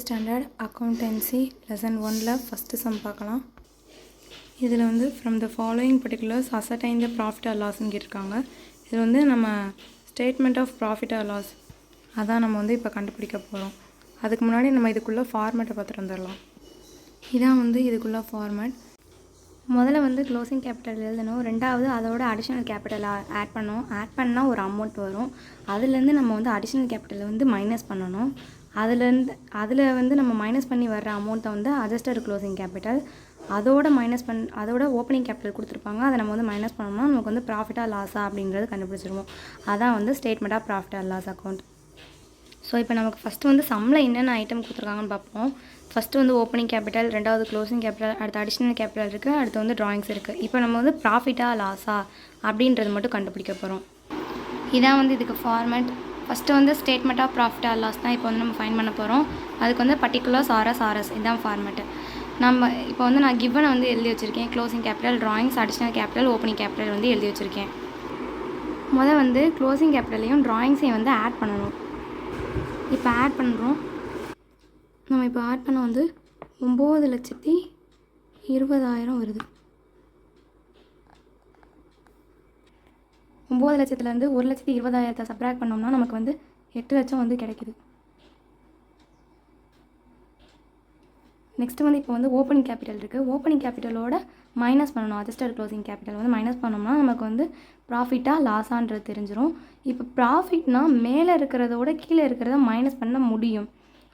Standard accountancy lesson 1ல் first sum பார்க்கலாம். இதில் வந்து from the following particulars ascertain the profit or லாஸ்ன்னு கேட்டிருக்காங்க. இது வந்து நம்ம statement of profit or loss அதான் நம்ம வந்து இப்போ கண்டுபிடிக்க போகிறோம். அதுக்கு முன்னாடி நம்ம இதுக்குள்ளே ஃபார்மேட்டை பார்த்துட்டு வந்துடலாம். இதான் வந்து இதுக்குள்ளே ஃபார்மேட். முதல்ல வந்து க்ளோசிங் கேபிட்டல் எழுதணும். ரெண்டாவது அதோட அடிஷ்னல் கேபிட்டல் ஆட் பண்ணணும். ஆட் பண்ணால் ஒரு அமௌண்ட் வரும். அதுலேருந்து நம்ம வந்து அடிஷ்னல் கேபிட்டலை வந்து மைனஸ் பண்ணணும். அதில் வந்து நம்ம மைனஸ் பண்ணி வர்ற அமௌண்ட்டை வந்து அட்ஜஸ்டட் க்ளோசிங் கேபிட்டல் அதோட ஓப்பனிங் கேபிட்டல் கொடுத்துருப்பாங்க. அதை நம்ம வந்து மைனஸ் பண்ணோம்னா நமக்கு வந்து ப்ராஃபிட்டாக லாஸா அப்படின்றது கண்டுபிடிச்சிருவோம். அதான் வந்து statement of profit or loss account. So இப்போ நமக்கு ஃபஸ்ட்டு வந்து சம்மில் என்னென்ன ஐட்டம் கொடுத்துருக்காங்கன்னு பார்ப்போம். ஃபஸ்ட்டு வந்து ஓப்பனிங் கேபிட்டல், ரெண்டாவது க்ளோசிங் கேபிட்டல், அடுத்து அடிஷ்னல் கேபிட்டல் இருக்குது, அடுத்து வந்து ட்ராயிங்ஸ் இருக்குது. இப்போ நம்ம வந்து ப்ராஃபிட்டாக லாஸா அப்படின்றது மட்டும் கண்டுபிடிக்க போகிறோம். இதான் வந்து இதுக்கு ஃபார்மேட். ஃபஸ்ட்டு வந்து statement of profit or loss தான் இப்போ வந்து நம்ம ஃபைண்ட் பண்ண போகிறோம். அதுக்கு வந்து பர்டிகுலர்ஸ் ஆர்எஸ் இதுதான் ஃபார்மேட்டு. நம்ம இப்போ வந்து நான் கிவனை வந்து எழுதி வச்சுருக்கேன். Closing capital, drawings, additional capital, opening capital வந்து எழுதி வச்சுருக்கேன். முதல் வந்து க்ளோசிங் கேபிட்டலையும் ட்ராயிங்ஸையும் வந்து ஆட் பண்ணணும். இப்போ ஆட் பண்ணுறோம். நம்ம இப்போ ஆட் பண்ண வந்து 9,20,000 வருது. 9 லட்சத்துலேருந்து 1,20,000 சப்ராக்ட் பண்ணோம்னா நமக்கு வந்து 8 லட்சம் வந்து கிடைக்குது. நெக்ஸ்ட்டு வந்து இப்போ வந்து ஓப்பனிங் கேபிட்டல் இருக்குது. ஓப்பனிங் கேபிட்டலோட மைனஸ் பண்ணணும். அட்ஜஸ்டட் க்ளோசிங் கேபிட்டல் வந்து மைனஸ் பண்ணோம்னா நமக்கு வந்து ப்ராஃபிட்டாக லாஸான்றது தெரிஞ்சிடும். இப்போ ப்ராஃபிட்னால் மேலே இருக்கிறதோட கீழே இருக்கிறத மைனஸ் பண்ண முடியும்.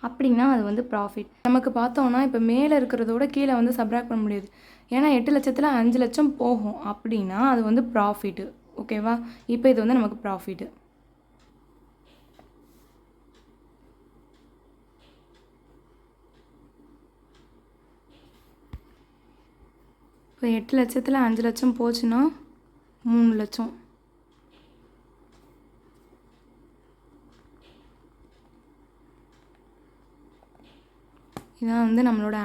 அப்படின்னா அது வந்து ப்ராஃபிட். நமக்கு பார்த்தோம்னா இப்போ மேலே இருக்கிறதோட கீழே வந்து சப்ராக்ட் பண்ண முடியாது. ஏன்னா 8 லட்சத்தில் 5 லட்சம் போகும். அப்படின்னா அது வந்து ப்ராஃபிட்டு. ஓகேவா? இப்போ இது வந்து நமக்கு ப்ராஃபிட்டு. இப்போ 8 லட்சத்தில் 5 லட்சம் போச்சுன்னா 3 லட்சம். இதான் வந்து நம்மளோட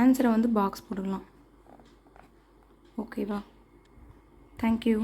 ஆன்சரை வந்து பாக்ஸ் போட்டுக்கலாம். ஓகேவா? தேங்க்யூ.